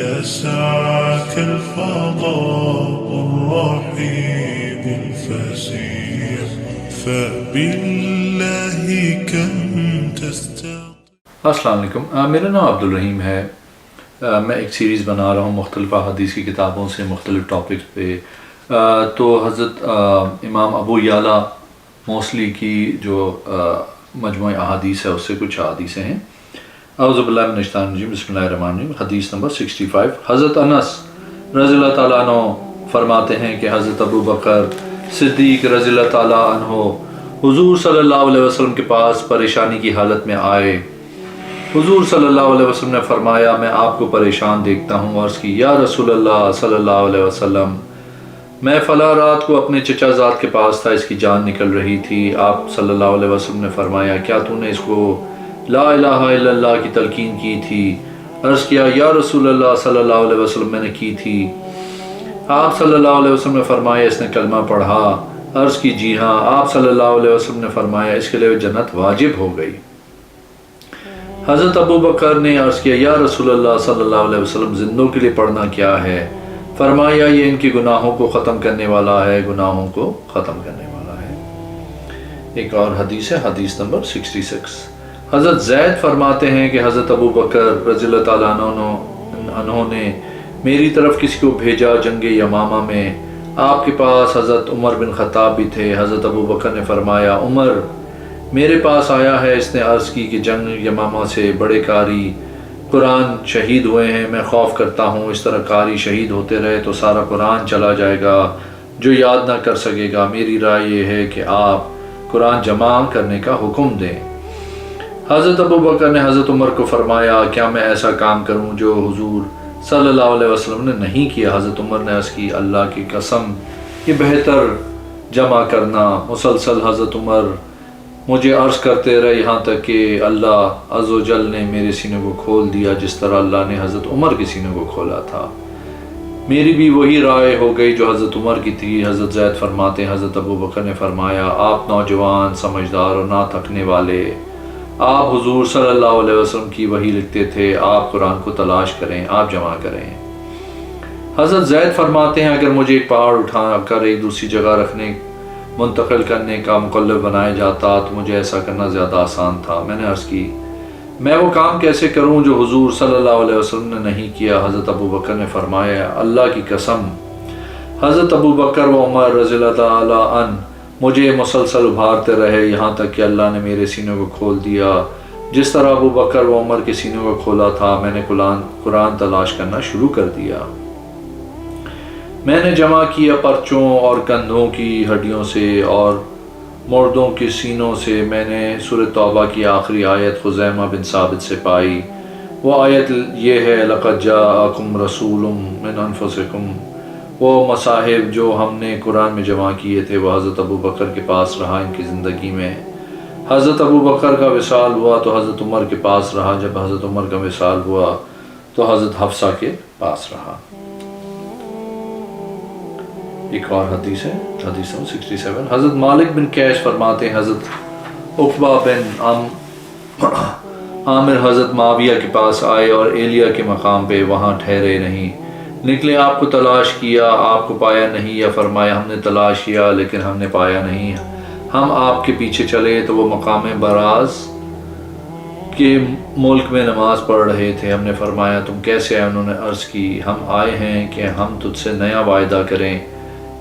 يسعك الفضاء الرحيم الفسيح فبالله كم تستطيع. السلام علیکم، میرا نام عبدالرحیم ہے. میں ایک سیریز بنا رہا ہوں مختلف حدیث کی کتابوں سے مختلف ٹاپکس پہ. تو حضرت امام ابو یعلا موصلی کی جو مجموعہ احادیث ہے اس سے کچھ احادیثیں ہیں. اعوذ باللہ من الشیطان الرجیم، بسم اللہ الرحمن الرحیم. حدیث نمبر 65. حضرت انس رضی اللہ تعالیٰ عنہ فرماتے ہیں کہ حضرت ابو بکر صدیق رضی اللہ تعالیٰ عنہ حضور صلی اللہ علیہ وسلم کے پاس پریشانی کی حالت میں آئے. حضور صلی اللہ علیہ وسلم نے فرمایا میں آپ کو پریشان دیکھتا ہوں. عرض کی یا رسول اللہ صلی اللہ علیہ وسلم، میں فلاں رات کو اپنے چچا زاد کے پاس تھا، اس کی جان نکل رہی تھی. آپ صلی اللہ علیہ وسلم نے فرمایا کیا تو نے اس کو لا الہ الا اللہ کی تلقین کی تھی؟ عرض کیا یا رسول اللہ صلی اللہ علیہ وسلم میں نے کی تھی. آپ صلی اللہ علیہ وسلم نے فرمایا اس نے کلمہ پڑھا؟ عرض کی جی ہاں. آپ صلی اللہ علیہ وسلم نے فرمایا اس کے لیے جنت واجب ہو گئی. حضرت ابو بکر نے عرض کیا یا رسول اللہ صلی اللہ علیہ وسلم زندوں کے لیے پڑھنا کیا ہے؟ فرمایا یہ ان کی گناہوں کو ختم کرنے والا ہے، گناہوں کو ختم کرنے والا ہے. ایک اور حدیث ہے، حدیث نمبر 66. حضرت زید فرماتے ہیں کہ حضرت ابو بکر رضی اللہ تعالیٰ عنہ نے میری طرف کسی کو بھیجا جنگ یمامہ میں. آپ کے پاس حضرت عمر بن خطاب بھی تھے. حضرت ابو بکر نے فرمایا عمر میرے پاس آیا ہے، اس نے عرض کی کہ جنگ یمامہ سے بڑے قاری قرآن شہید ہوئے ہیں. میں خوف کرتا ہوں اس طرح قاری شہید ہوتے رہے تو سارا قرآن چلا جائے گا جو یاد نہ کر سکے گا. میری رائے یہ ہے کہ آپ قرآن جمع کرنے کا حکم دیں. حضرت ابو بکر نے حضرت عمر کو فرمایا کیا میں ایسا کام کروں جو حضور صلی اللہ علیہ وسلم نے نہیں کیا؟ حضرت عمر نے عرض کی اللہ کی قسم یہ بہتر جمع کرنا. مسلسل حضرت عمر مجھے عرض کرتے رہے یہاں تک کہ اللہ عز و جل نے میرے سینے کو کھول دیا جس طرح اللہ نے حضرت عمر کے سینے کو کھولا تھا. میری بھی وہی رائے ہو گئی جو حضرت عمر کی تھی. حضرت زید فرماتے ہیں حضرت ابو بکر نے فرمایا آپ نوجوان سمجھدار اور نہ تھکنے والے، آپ حضور صلی اللہ علیہ وسلم کی وحی لکھتے تھے، آپ قرآن کو تلاش کریں، آپ جمع کریں. حضرت زید فرماتے ہیں اگر مجھے ایک پہاڑ اٹھا کر ایک دوسری جگہ منتقل کرنے کا مکلف بنایا جاتا تو مجھے ایسا کرنا زیادہ آسان تھا. میں نے عرض کی میں وہ کام کیسے کروں جو حضور صلی اللہ علیہ وسلم نے نہیں کیا؟ حضرت ابو بکر نے فرمایا اللہ کی قسم حضرت ابو بکر و عمر رضی اللہ تعالیٰ عنہ مجھے مسلسل ابھارتے رہے یہاں تک کہ اللہ نے میرے سینوں کو کھول دیا جس طرح ابو بکر و عمر کے سینوں کو کھولا تھا. میں نے قرآن تلاش کرنا شروع کر دیا. میں نے جمع کیا پرچوں اور کندھوں کی ہڈیوں سے اور مردوں کے سینوں سے. میں نے سورۃ توبہ کی آخری آیت خزیمہ بن ثابت سے پائی. وہ آیت یہ ہے لقد جاءکم رسول من انفسکم. وہ مصاحب جو ہم نے قرآن میں جمع کیے تھے وہ حضرت ابو بکر کے پاس رہا ان کی زندگی میں. حضرت ابو بکر کا وصال ہوا تو حضرت عمر کے پاس رہا. جب حضرت عمر کا وصال ہوا تو حضرت حفصہ کے پاس رہا. ایک اور حدیث ہے، حدیث 67. حضرت مالک بن کیش فرماتے ہیں حضرت عقبہ بن عامر حضرت معاویہ کے پاس آئے اور ایلیا کے مقام پہ وہاں ٹھہرے نہیں. نکلے آپ کو تلاش کیا، آپ کو پایا نہیں. یا فرمایا ہم نے تلاش کیا لیکن ہم نے پایا نہیں. ہم آپ کے پیچھے چلے تو وہ مقام براز کے ملک میں نماز پڑھ رہے تھے. ہم نے فرمایا تم کیسے آئے؟ انہوں نے عرض کی ہم آئے ہیں کہ ہم تجھ سے نیا وعدہ کریں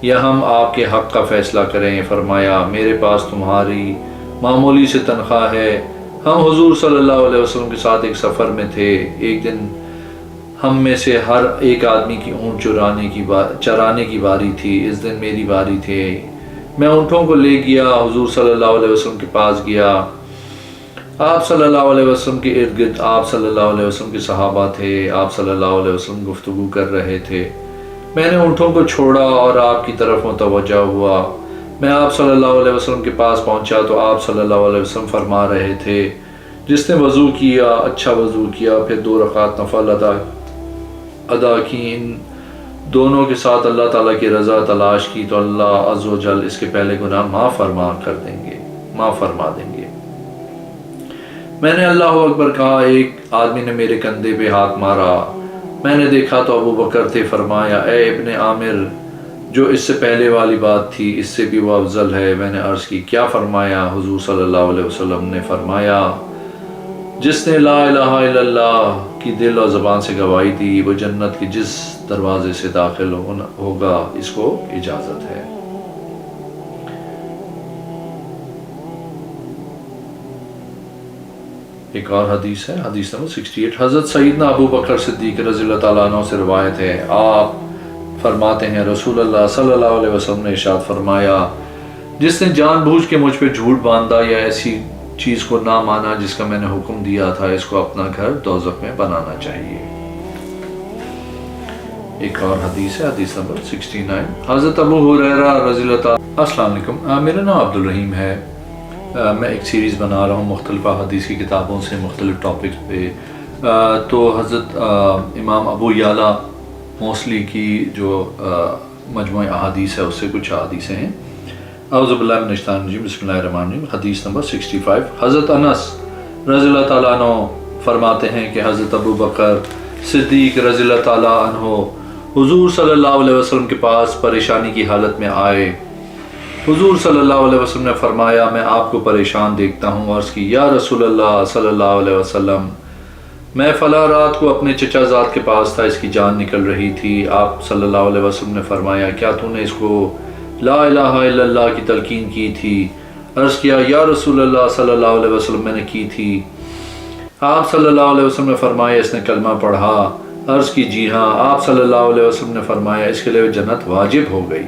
یا ہم آپ کے حق کا فیصلہ کریں. فرمایا میرے پاس تمہاری معمولی سے تنخواہ ہے. ہم حضور صلی اللہ علیہ وسلم کے ساتھ ایک سفر میں تھے. ایک دن ہم میں سے ہر ایک آدمی کی اونٹ چرانے کی باری تھی. اس دن میری باری تھی. میں اونٹوں کو لے گیا، حضور صلی اللہ علیہ وسلم کے پاس گیا. آپ صلی اللہ علیہ وسلم کے ارد گرد آپ صلی اللہ علیہ وسلم کے صحابہ تھے. آپ صلی اللہ علیہ وسلم گفتگو کر رہے تھے. میں نے اونٹوں کو چھوڑا اور آپ کی طرف متوجہ ہوا. میں آپ صلی اللہ علیہ وسلم کے پاس پہنچا تو آپ صلی اللہ علیہ وسلم فرما رہے تھے جس نے وضو کیا اچھا وضو کیا پھر 2 رکعت نفل ادا کی، ان دونوں کے ساتھ اللہ تعالیٰ کی رضا تلاش کی تو اللہ عز و جل اس کے پہلے گناہ معاف فرما دیں گے. میں نے اللہ اکبر کہا. ایک آدمی نے میرے کندھے پہ ہاتھ مارا. میں نے دیکھا تو ابو بکر تھے، فرمایا اے ابن عامر، جو اس سے پہلے والی بات تھی اس سے بھی وہ افضل ہے۔ میں نے عرض کی کیا فرمایا؟ حضور صلی اللہ علیہ وسلم نے فرمایا جس نے لا الہ الا اللہ کی دل اور زبان سے گواہی دی وہ جنت کے جس دروازے سے داخل ہوگا اس کو اجازت ہے۔ ایک اور حدیث ہے، حدیث نمبر 68۔ حضرت سیدنا ابو بکر صدیق رضی اللہ تعالیٰ عنہ سے روایت ہے، آپ فرماتے ہیں رسول اللہ صلی اللہ علیہ وسلم نے ارشاد فرمایا جس نے جان بوجھ کے مجھ پہ جھوٹ باندھا یا ایسی چیز کو نہ مانا جس کا میں نے حکم دیا تھا، اس کو اپنا گھر دوزخ میں بنانا چاہیے۔ ایک اور حدیث ہے، حدیث نمبر 69۔ حضرت ابو ہریرہ رضی اللہ تعالیٰ۔ السلام علیکم، میرا نام عبد الرحیم ہے، میں ایک سیریز بنا رہا ہوں مختلف حدیث کی کتابوں سے مختلف ٹاپکس پہ۔ تو حضرت امام ابو یعلا موصلی کی جو مجموعہ احادیث ہے اس سے کچھ احادیثیں ہیں۔ اعوذ باللہ من الشیطان الرجیم، بسم اللہ الرحمن الرحیم۔ حدیث نمبر 65۔ حضرت انس رضی اللہ تعالیٰ عنہ فرماتے ہیں کہ حضرت ابو بکر صدیق رضی اللہ تعالیٰ عنہ حضور صلی اللہ علیہ وسلم کے پاس پریشانی کی حالت میں آئے۔ حضور صلی اللہ علیہ وسلم نے فرمایا میں آپ کو پریشان دیکھتا ہوں۔ عرض کی یا رسول اللہ صلی اللہ علیہ وسلم، میں فلاں رات کو اپنے چچا زاد کے پاس تھا، اس کی جان نکل رہی تھی۔ آپ صلی اللہ علیہ وسلم نے فرمایا کیا تو نے اس کو لا الہ الا اللہ کی تلقین کی تھی؟ عرض کیا یا رسول اللہ صلی اللہ علیہ وسلم میں نے کی تھی۔ آپ صلی اللہ علیہ وسلم نے فرمایا اس نے کلمہ پڑھا؟ عرض کی جی ہاں۔ آپ صلی اللہ علیہ وسلم نے فرمایا اس کے لیے جنت واجب ہو گئی۔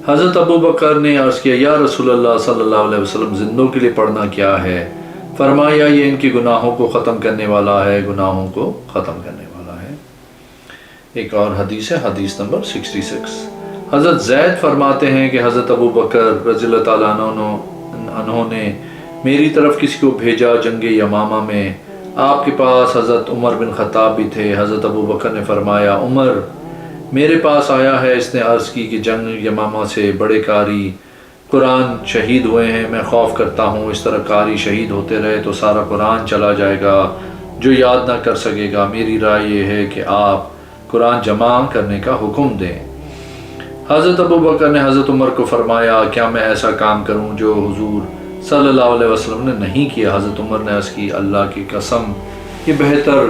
حضرت ابو بکر نے عرض کیا یا رسول اللہ صلی اللہ علیہ وسلم زندوں کے لیے پڑھنا کیا ہے؟ فرمایا یہ ان کی گناہوں کو ختم کرنے والا ہے، گناہوں کو ختم کرنے والا ہے۔ ایک اور حدیث ہے، حدیث نمبر 66۔ حضرت زید فرماتے ہیں کہ حضرت ابو بکر رضی اللہ تعالیٰ عنہ نے میری طرف کسی کو بھیجا جنگ یمامہ میں۔ آپ کے پاس حضرت عمر بن خطاب بھی تھے۔ حضرت ابو بکر نے فرمایا عمر میرے پاس آیا ہے، اس نے عرض کی کہ جنگ یمامہ سے بڑے قاری قرآن شہید ہوئے ہیں، میں خوف کرتا ہوں اس طرح قاری شہید ہوتے رہے تو سارا قرآن چلا جائے گا جو یاد نہ کر سکے گا۔ میری رائے یہ ہے کہ آپ قرآن جمع کرنے کا حکم دیں۔ حضرت ابو بکر نے حضرت عمر کو فرمایا کیا میں ایسا کام کروں جو حضور صلی اللہ علیہ وسلم نے نہیں کیا؟ حضرت عمر نے عرض کی اللہ کی قسم یہ بہتر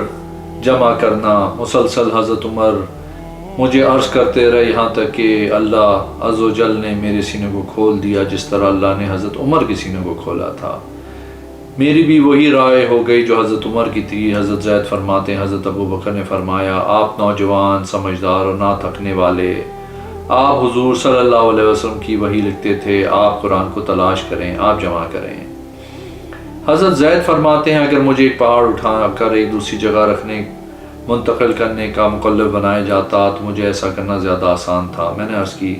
جمع کرنا۔ مسلسل حضرت عمر مجھے عرض کرتے رہے یہاں تک کہ اللہ عز و جل نے میرے سینے کو کھول دیا جس طرح اللہ نے حضرت عمر کے سینے کو کھولا تھا۔ میری بھی وہی رائے ہو گئی جو حضرت عمر کی تھی۔ حضرت زید فرماتے ہیں حضرت ابو بکر نے فرمایا آپ نوجوان سمجھدار اور نہ تھکنے والے، آپ حضور صلی اللہ علیہ وسلم کی وحی لکھتے تھے، آپ قرآن کو تلاش کریں، آپ جمع کریں۔ حضرت زید فرماتے ہیں اگر مجھے ایک پہاڑ اٹھا کر ایک دوسری جگہ رکھنے منتقل کرنے کا مکلف بنایا جاتا تو مجھے ایسا کرنا زیادہ آسان تھا۔ میں نے عرض کی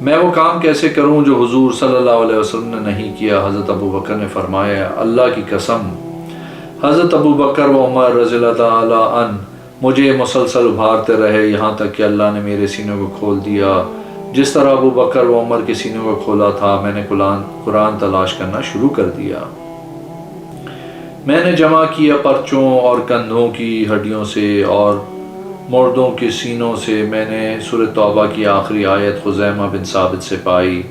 میں وہ کام کیسے کروں جو حضور صلی اللہ علیہ وسلم نے نہیں کیا؟ حضرت ابو بکر نے فرمایا اللہ کی قسم حضرت ابو بکر و عمر رضی اللہ تعالیٰ عنہ مجھے مسلسل ابھارتے رہے یہاں تک کہ اللہ نے میرے سینوں کو کھول دیا جس طرح ابو بکر و عمر کے سینوں کو کھولا تھا۔ میں نے قرآن تلاش کرنا شروع کر دیا۔ میں نے جمع کیا پرچوں اور کندھوں کی ہڈیوں سے اور مردوں کے سینوں سے۔ میں نے سورہ توبہ کی آخری آیت خزیمہ بن ثابت سے پائی۔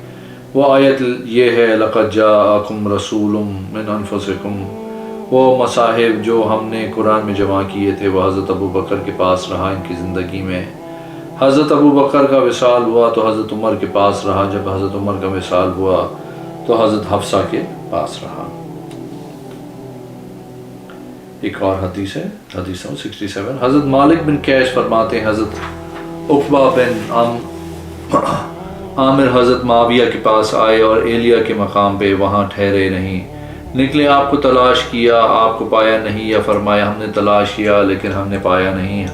وہ آیت یہ ہے لقد جاءکم رسول من انفسکم۔ وہ مصاحب جو ہم نے قرآن میں جمع کیے تھے وہ حضرت ابو بکر کے پاس رہا ان کی زندگی میں۔ حضرت ابو بکر کا وصال ہوا تو حضرت عمر کے پاس رہا، جب حضرت عمر کا وصال ہوا تو حضرت حفصہ کے پاس رہا۔ ایک اور حدیث ہے، حدیث 67۔ حضرت مالک بن کیش فرماتے ہیں حضرت عقبہ بن عامر حضرت معاویہ کے پاس آئے اور ایلیا کے مقام پہ وہاں ٹھہرے نہیں، نکلے آپ کو تلاش کیا، آپ کو پایا نہیں، یا فرمایا ہم نے تلاش کیا لیکن ہم نے پایا نہیں،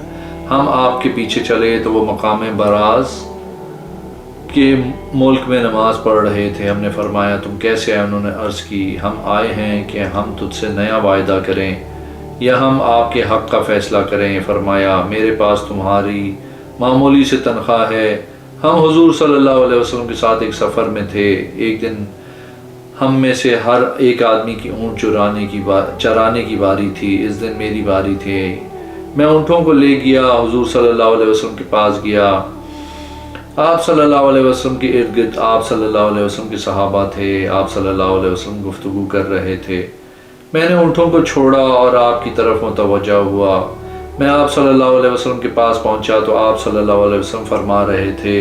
ہم آپ کے پیچھے چلے تو وہ مقام براز کے ملک میں نماز پڑھ رہے تھے۔ ہم نے فرمایا تم کیسے آئے؟ انہوں نے عرض کی ہم آئے ہیں کہ ہم تجھ سے نیا وعدہ کریں یا ہم آپ کے حق کا فیصلہ کریں۔ فرمایا میرے پاس تمہاری معمولی سے تنخواہ ہے۔ ہم حضور صلی اللہ علیہ وسلم کے ساتھ ایک سفر میں تھے، ایک دن ہم میں سے ہر ایک آدمی کی اونٹ چرانے کی باری تھی، اس دن میری باری تھی۔ میں اونٹوں کو لے گیا، حضور صلی اللہ علیہ وسلم کے پاس گیا، آپ صلی اللہ علیہ وسلم کے ارد گرد آپ صلی اللہ علیہ وسلم کے صحابہ تھے، آپ صلی اللہ علیہ وسلم گفتگو کر رہے تھے۔ میں نے اونٹوں کو چھوڑا اور آپ کی طرف متوجہ ہوا۔ میں آپ صلی اللہ علیہ وسلم کے پاس پہنچا تو آپ صلی اللہ علیہ وسلم فرما رہے تھے،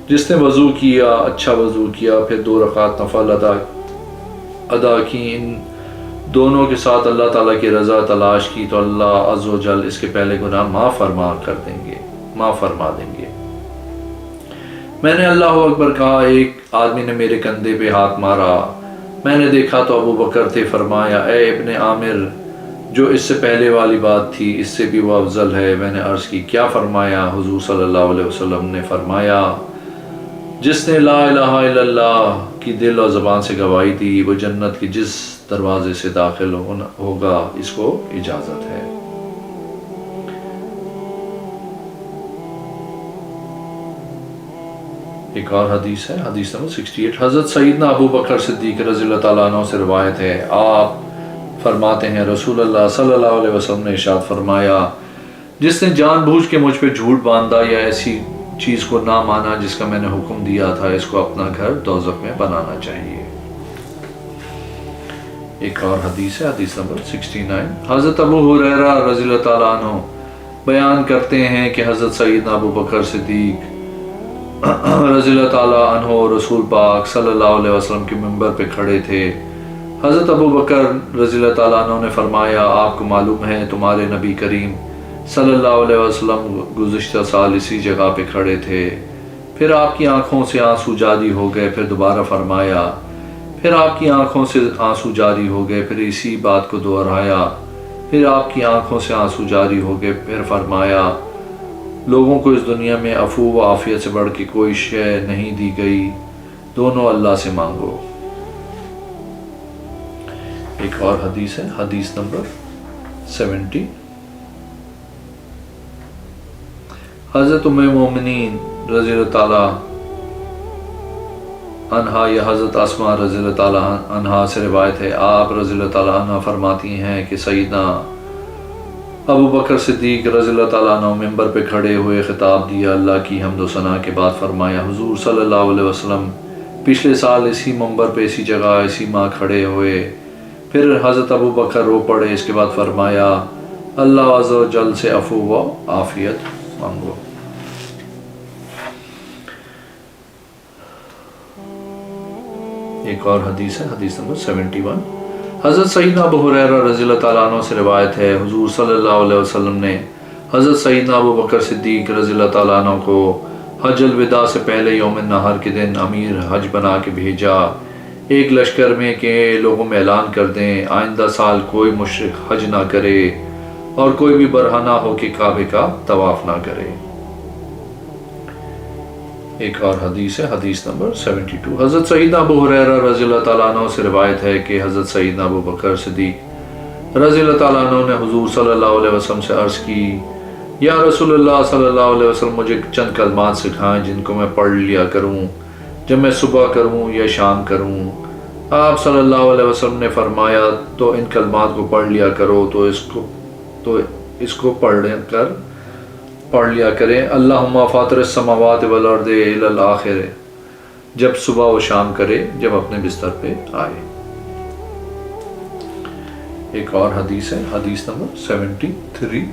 جس نے وضو کیا، اچھا وضو کیا، پھر 2 رکعت نفل ادا کی، ان دونوں کے ساتھ اللہ تعالیٰ کی رضا تلاش کی تو اللہ عز و جل اس کے پہلے گناہ معاف فرما دیں گے۔ میں نے اللہ اکبر کہا، ایک آدمی نے میرے کندھے پہ ہاتھ مارا، میں نے دیکھا تو ابو بکر تھے۔ فرمایا، اے ابن عامر، جو اس سے پہلے والی بات تھی اس سے بھی وہ افضل ہے۔ میں نے عرض کی، کیا فرمایا؟ حضور صلی اللہ علیہ وسلم نے فرمایا، جس نے لا الہ الا اللہ کی دل اور زبان سے گواہی دی، وہ جنت کے جس دروازے سے داخل ہوگا اس کو اجازت ہے۔ ایک اور حدیث ہے، حدیث نمبر 68۔ حضرت سیدنا ابو بکر صدیق رضی اللہ تعالیٰ عنہ سے روایت ہے، آپ فرماتے ہیں، رسول اللہ صلی اللہ علیہ وسلم نے ارشاد فرمایا، جس نے جان بوجھ کے مجھ پہ جھوٹ باندھا یا ایسی چیز کو نہ مانا جس کا میں نے حکم دیا تھا، اس کو اپنا گھر دوزخ میں بنانا چاہیے۔ ایک اور حدیث ہے، حدیث نمبر 69۔ حضرت ابو ہریرہ رضی اللہ تعالیٰ عنہ بیان کرتے ہیں کہ حضرت سیدنا ابو بکر صدیق رضی اللہ تعالیٰ عنہ رسول پاک صلی اللہ علیہ وسلم کے منبر پہ کھڑے تھے۔ حضرت ابو بکر رضی اللہ تعالیٰ عنہ نے فرمایا، آپ کو معلوم ہے تمہارے نبی کریم صلی اللہ علیہ وسلم گزشتہ سال اسی جگہ پہ کھڑے تھے، پھر آپ کی آنکھوں سے آنسو جاری ہو گئے۔ پھر دوبارہ فرمایا، پھر آپ کی آنکھوں سے آنسو جاری ہو گئے۔ پھر اسی بات کو دہرایا، پھر آپ کی آنکھوں سے آنسو جاری ہو گئے۔ پھر فرمایا، لوگوں کو اس دنیا میں عفو و عافیت سے بڑھ کے کوئی شے نہیں دی گئی، دونوں اللہ سے مانگو۔ ایک اور حدیث ہے، حدیث نمبر 70۔ حضرت ام مومنین رضی اللہ تعالیٰ عنہا یا حضرت اسماء رضی اللہ تعالیٰ عنہا سے روایت ہے، آپ رضی اللہ تعالیٰ عنہ فرماتی ہیں کہ سیدنا ابو بکر صدیق رضی اللہ تعالیٰ عنہ منبر پہ کھڑے ہوئے خطاب دیا، اللہ کی حمد و ثنا کے بعد فرمایا، حضور صلی اللہ علیہ وسلم پچھلے سال اسی منبر پہ اسی جگہ اسی ماہ کھڑے ہوئے۔ پھر حضرت ابو بکر رو پڑے، اس کے بعد فرمایا، اللہ عز و جل سے عفو و عافیت مانگو۔ ایک اور حدیث ہے، حدیث نمبر 71۔ حضرت سیدنا ابو ہریرہ رضی اللہ تعالیٰ عنہ سے روایت ہے، حضور صلی اللہ علیہ وسلم نے حضرت سیدنا ابو بکر صدیق رضی اللہ تعالیٰ عنہ کو حج الوداع سے پہلے یوم النحر کے دن امیر حج بنا کے بھیجا، ایک لشکر میں کہ لوگوں میں اعلان کر دیں آئندہ سال کوئی مشرک حج نہ کرے اور کوئی بھی برہنہ ہو کہ کعبے کا طواف نہ کرے۔ ایک اور حدیث ہے، حدیث نمبر 72۔ حضرت سیدنا ابو ہریرہ رضی اللہ تعالیٰ عنہ سے روایت ہے کہ حضرت سیدنا ابو بکر صدیق رضی اللہ تعالیٰ عنہ نے حضور صلی اللہ علیہ وسلم سے عرض کی، یا رسول اللہ صلی اللہ علیہ وسلم مجھے چند کلمات سکھائیں جن کو میں پڑھ لیا کروں جب میں صبح کروں یا شام کروں۔ آپ صلی اللہ علیہ وسلم نے فرمایا، تو ان کلمات کو پڑھ لیا کرو، تو اس کو پڑھ لیا کریں، اللہم فاطر السماوات والارض الی الآخر، جب صبح و شام کرے جب اپنے بستر پہ آئے۔ ایک اور حدیث ہے، حدیث نمبر 73۔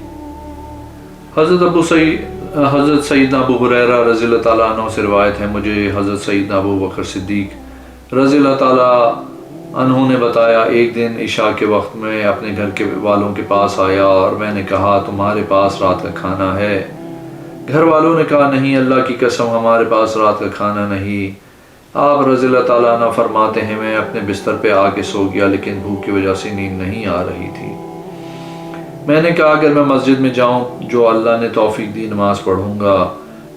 حضرت سیدنا ابو ہریرہ رضی اللہ تعالیٰ عنہ سے روایت ہے، مجھے حضرت سیدنا ابو بکر صدیق رضی اللہ تعالیٰ عنہ نے بتایا، ایک دن عشاء کے وقت میں اپنے گھر کے والوں کے پاس آیا اور میں نے کہا، تمہارے پاس رات کا کھانا ہے؟ گھر والوں نے کہا، نہیں، اللہ کی قسم ہمارے پاس رات کا کھانا نہیں۔ آپ رضی اللہ تعالیٰ عنہ فرماتے ہیں، میں اپنے بستر پہ آ کے سو گیا لیکن بھوک کی وجہ سے نیند نہیں آ رہی تھی۔ میں نے کہا، اگر میں مسجد میں جاؤں جو اللہ نے توفیق دی نماز پڑھوں گا،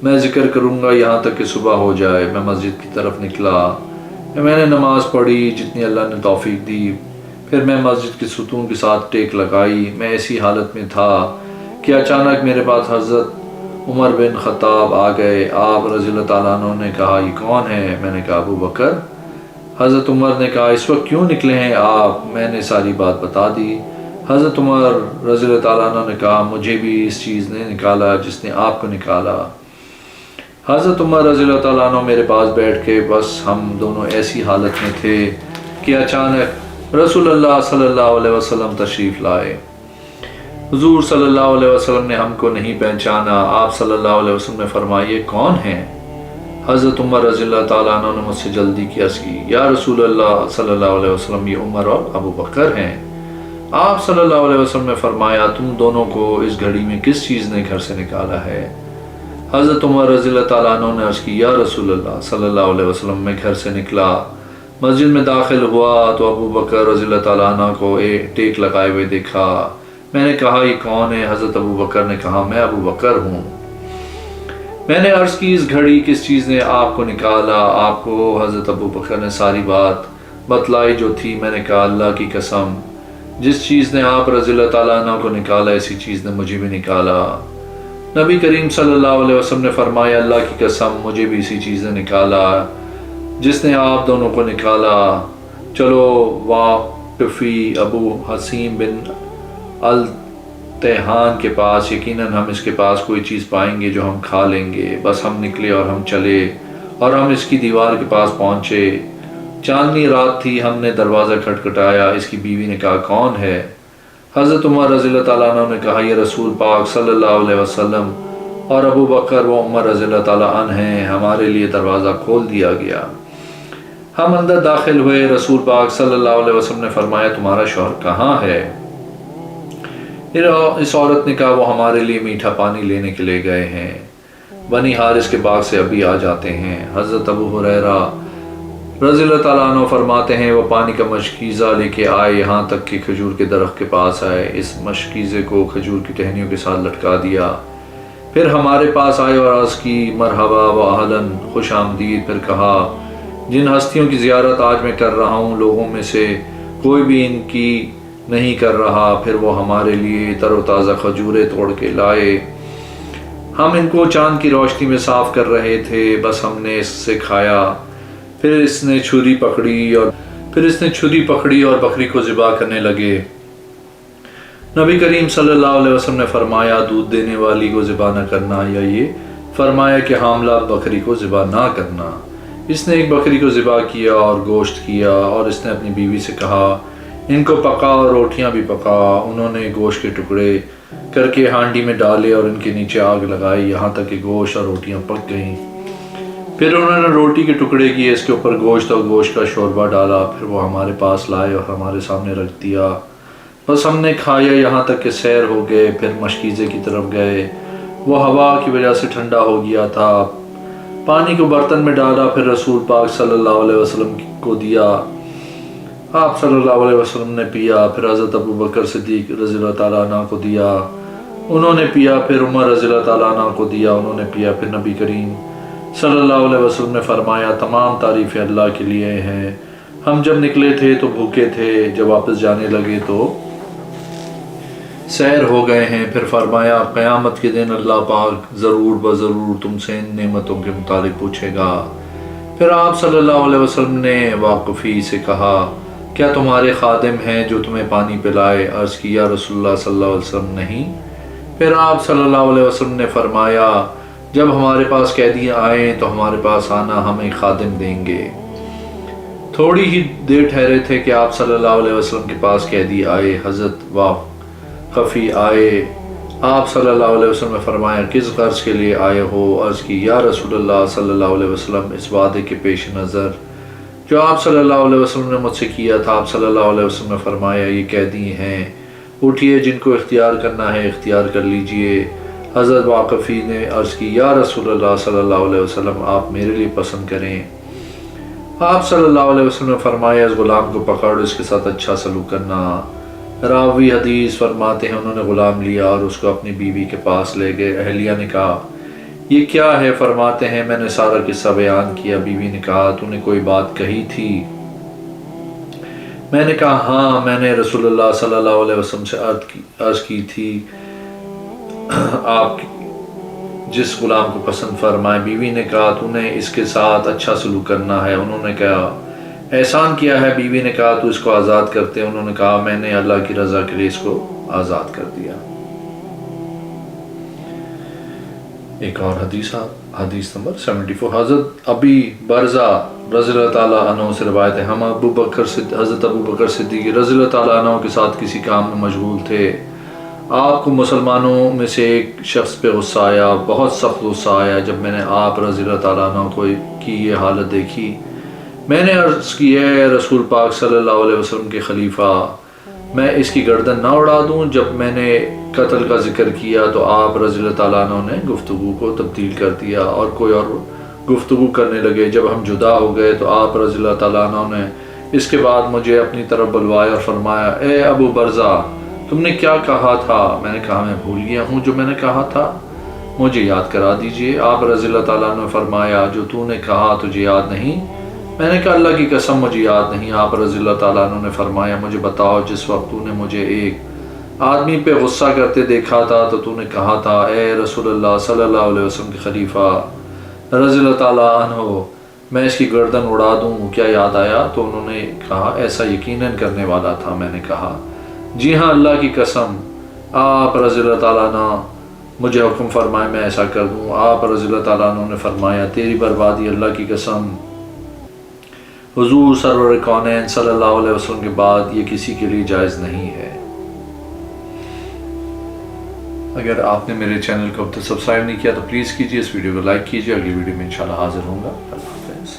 میں ذکر کروں گا یہاں تک کہ صبح ہو جائے۔ میں مسجد کی طرف نکلا، میں نے نماز پڑھی جتنی اللہ نے توفیق دی، پھر میں مسجد کے ستون کے ساتھ ٹیک لگائی۔ میں ایسی حالت میں تھا کہ اچانک میرے پاس حضرت عمر بن خطاب آ گئے۔ آپ رضی اللہ تعالیٰ عنہ نے کہا، یہ کون ہے؟ میں نے کہا، ابو بکر۔ حضرت عمر نے کہا، اس وقت کیوں نکلے ہیں آپ؟ میں نے ساری بات بتا دی۔ حضرت عمر رضی اللہ تعالیٰ عنہ نے کہا مجھے بھی اس چیز نے نکالا جس نے آپ کو نکالا۔ حضرت عمر رضی اللہ تعالیٰ عنہ میرے پاس بیٹھ کے بس ہم دونوں ایسی حالت میں تھے کہ اچانک رسول اللہ صلی اللہ علیہ وسلم تشریف لائے۔ حضور صلی اللہ علیہ وسلم نے ہم کو نہیں پہچانا۔ آپ صلی اللہ علیہ وسلم نے فرمایا یہ کون ہیں؟ حضرت عمر رضی اللہ تعالیٰ عنہ نے مجھ سے جلدی کی عرض کی یا رسول اللہ صلی اللہ علیہ وسلم یہ عمر اور ابو بکر ہیں۔ آپ صلی اللہ علیہ وسلم نے فرمایا تم دونوں کو اس گھڑی میں کس چیز نے گھر سے نکالا ہے؟ حضرت عمر رضی اللہ تعالیٰ عنہ نے عرض کی یا رسول اللہ صلی اللہ علیہ وسلم میں گھر سے نکلا، مسجد میں داخل ہوا تو ابو بکر رضی اللہ تعالیٰ عنہ کو ایک ٹیک لگائے ہوئے دیکھا۔ میں نے کہا یہ کون ہے؟ حضرت ابو بکر نے کہا میں ابو بکر ہوں۔ میں نے عرض کی اس گھڑی کس چیز نے آپ کو نکالا؟ آپ کو حضرت ابو بکر نے ساری بات بتلائی جو تھی۔ میں نے کہا اللہ کی قسم جس چیز نے آپ رضی اللہ تعالیٰ عنہ کو نکالا اسی چیز نے مجھے بھی نکالا۔ نبی کریم صلی اللہ علیہ وسلم نے فرمایا اللہ کی قسم مجھے بھی اسی چیز نے نکالا جس نے آپ دونوں کو نکالا۔ چلو واقفی ابو حسیم بن التحان کے پاس، یقیناً ہم اس کے پاس کوئی چیز پائیں گے جو ہم کھا لیں گے۔ بس ہم نکلے اور ہم چلے اور ہم اس کی دیوار کے پاس پہنچے۔ چاندنی رات تھی، ہم نے دروازہ کھٹکھٹایا۔ اس کی بیوی نے کہا کون ہے؟ حضرت عمر رضی اللہ تعالیٰ عنہ نے کہا یہ رسول پاک صلی اللہ علیہ وسلم اور ابو بکر و عمر رضی اللہ تعالیٰ عنہ ہیں، ہمارے لیے دروازہ کھول دیا گیا۔ ہم اندر داخل ہوئے۔ رسول پاک صلی اللہ علیہ وسلم نے فرمایا تمہارا شوہر کہاں ہے؟ اس عورت نے کہا وہ ہمارے لیے میٹھا پانی لینے کے لیے گئے ہیں، بنی حارث کے باغ سے ابھی آ جاتے ہیں۔ حضرت ابو ہریرہ رضی اللہ تعالیٰ عنہ فرماتے ہیں وہ پانی کا مشکیزہ لے کے آئے یہاں تک کہ کھجور کے درخت کے پاس آئے۔ اس مشکیزے کو کھجور کی ٹہنیوں کے ساتھ لٹکا دیا، پھر ہمارے پاس آئے اور عرض کی مرحبا و اہلاً، خوش آمدید۔ پھر کہا جن ہستیوں کی زیارت آج میں کر رہا ہوں لوگوں میں سے کوئی بھی ان کی نہیں کر رہا۔ پھر وہ ہمارے لیے تر و تازہ کھجوریں توڑ کے لائے، ہم ان کو چاند کی روشنی میں صاف کر رہے تھے، بس ہم نے اس سے کھایا۔ پھر اس نے چھری پکڑی اور بکری کو ذبح کرنے لگے۔ نبی کریم صلی اللہ علیہ وسلم نے فرمایا دودھ دینے والی کو ذبح نہ کرنا، یا یہ فرمایا کہ حاملہ بکری کو ذبح نہ کرنا۔ اس نے ایک بکری کو ذبح کیا اور گوشت کیا، اور اس نے اپنی بیوی سے کہا ان کو پکا اور روٹیاں بھی پکا۔ انہوں نے گوشت کے ٹکڑے کر کے ہانڈی میں ڈالے اور ان کے نیچے آگ لگائی یہاں تک کہ گوشت اور روٹیاں پک گئیں۔ پھر انہوں نے روٹی کے ٹکڑے کیے، اس کے اوپر گوشت اور گوشت کا شوربہ ڈالا، پھر وہ ہمارے پاس لائے اور ہمارے سامنے رکھ دیا۔ بس ہم نے کھایا یہاں تک کہ سیر ہو گئے۔ پھر مشکیزے کی طرف گئے، وہ ہوا کی وجہ سے ٹھنڈا ہو گیا تھا۔ پانی کو برتن میں ڈالا، پھر رسول پاک صلی اللہ علیہ وسلم کو دیا۔ آپ صلی اللہ علیہ وسلم نے پیا، پھر حضرت ابو بکر صدیق رضی اللہ تعالیٰ عنہ کو دیا، انہوں نے پیا۔ پھر عمر رضی اللہ تعالیٰ عنہ کو دیا، انہوں نے پیا۔ پھر نبی کریم صلی اللہ علیہ وسلم نے فرمایا تمام تعریفیں اللہ کے لیے ہیں، ہم جب نکلے تھے تو بھوکے تھے، جب واپس جانے لگے تو سیر ہو گئے ہیں۔ پھر فرمایا قیامت کے دن اللہ پاک ضرور بضرور تم سے ان نعمتوں کے متعلق پوچھے گا۔ پھر آپ صلی اللہ علیہ وسلم نے واقفی سے کہا کیا تمہارے خادم ہیں جو تمہیں پانی پلائے؟ عرض کی یا رسول اللہ صلی اللہ علیہ وسلم نہیں۔ پھر آپ صلی اللہ علیہ وسلم نے فرمایا جب ہمارے پاس قیدی آئیں تو ہمارے پاس آنا، ہم ایک خادم دیں گے۔ تھوڑی ہی دیر ٹھہرے تھے کہ آپ صلی اللہ علیہ وسلم کے پاس قیدی آئے، حضرت واقفی آئے۔ آپ صلی اللہ علیہ وسلم نے فرمایا کس غرض کے لیے آئے ہو؟ عرض کی یا رسول اللہ صلی اللہ علیہ وسلم اس وعدے کے پیش نظر جو آپ صلی اللہ علیہ وسلم نے مجھ سے کیا تھا۔ آپ صلی اللہ علیہ وسلم نے فرمایا یہ قیدی ہیں، اٹھیے، جن کو اختیار کرنا ہے اختیار کر لیجئے۔ حضرت واقفی نے عرض کی یا رسول اللہ صلی اللہ علیہ وسلم آپ میرے لیے پسند کریں۔ آپ صلی اللہ علیہ وسلم نے فرمایا اس غلام کو پکڑ، اس کے ساتھ اچھا سلوک کرنا۔ راوی حدیث فرماتے ہیں انہوں نے غلام لیا اور اس کو اپنی بیوی کے پاس لے گئے۔ اہلیہ نے کہا یہ کیا ہے؟ فرماتے ہیں میں نے سارا قصہ بیان کیا۔ بیوی نے کہا تو نے کوئی بات کہی تھی؟ میں نے کہا ہاں، میں نے رسول اللہ صلی اللہ علیہ وسلم سے عرض کی تھی آپ جس غلام کو پسند فرمائے۔ بیوی نے کہا تو نے اس کے ساتھ اچھا سلوک کرنا ہے۔ انہوں نے کہا احسان کیا ہے. بیوی نے کہا تو اس کو آزاد کرتے. انہوں نے کہا میں نے اللہ کی رضا کے لیے اس کو آزاد کر دیا. ایک اور حدیث نمبر 74. حضرت ابی برزہ رضی اللہ تعالیٰ عنہ سے روایت ہے ہم حضرت ابو بکر صدیق رضی اللہ تعالیٰ عنہ کے ساتھ کسی کام میں مشغول تھے. آپ کو مسلمانوں میں سے ایک شخص پہ غصہ آیا, بہت سخت غصہ آیا. جب میں نے آپ رضی اللہ تعالیٰ عنہ کی یہ حالت دیکھی میں نے عرض کی اے رسول پاک صلی اللہ علیہ وسلم کے خلیفہ میں اس کی گردن نہ اڑا دوں. جب میں نے قتل کا ذکر کیا تو آپ رضی اللہ تعالیٰ عنہ نے گفتگو کو تبدیل کر دیا اور کوئی اور گفتگو کرنے لگے. جب ہم جدا ہو گئے تو آپ رضی اللہ تعالیٰ عنہ نے اس کے بعد مجھے اپنی طرف بلوایا اور فرمایا اے ابو برزہ تم نے کیا کہا تھا؟ میں نے کہا میں بھول گیا ہوں جو میں نے کہا تھا, مجھے یاد کرا دیجئے. آپ رضی اللہ تعالیٰ عنہ نے فرمایا جو تو نے کہا تجھے یاد نہیں؟ میں نے کہا اللہ کی قسم مجھے یاد نہیں. آپ رضی اللہ تعالیٰ عنہ نے فرمایا مجھے بتاؤ جس وقت تو نے مجھے ایک آدمی پہ غصہ کرتے دیکھا تھا تو نے کہا تھا اے رسول اللہ صلی اللہ علیہ وسلم کے خلیفہ رضی اللہ تعالیٰ عنہ میں اس کی گردن اڑا دوں, کیا یاد آیا؟ تو انہوں نے کہا ایسا یقیناً کرنے والا تھا. میں نے کہا جی ہاں اللہ کی قسم. آپ رضی اللہ تعالیٰ عنہ مجھے حکم فرمائے میں ایسا کر دوں. آپ رضی اللہ تعالیٰ عنہ نے فرمایا تیری بربادی اللہ کی قسم حضور سرور کونین صلی اللہ علیہ وسلم کے بعد یہ کسی کے لیے جائز نہیں ہے. اگر آپ نے میرے چینل کو اب تک سبسکرائب نہیں کیا تو پلیز کیجئے, اس ویڈیو کو لائک کیجئے. اگلی ویڈیو میں انشاءاللہ حاضر ہوں گا. اللہ حافظ.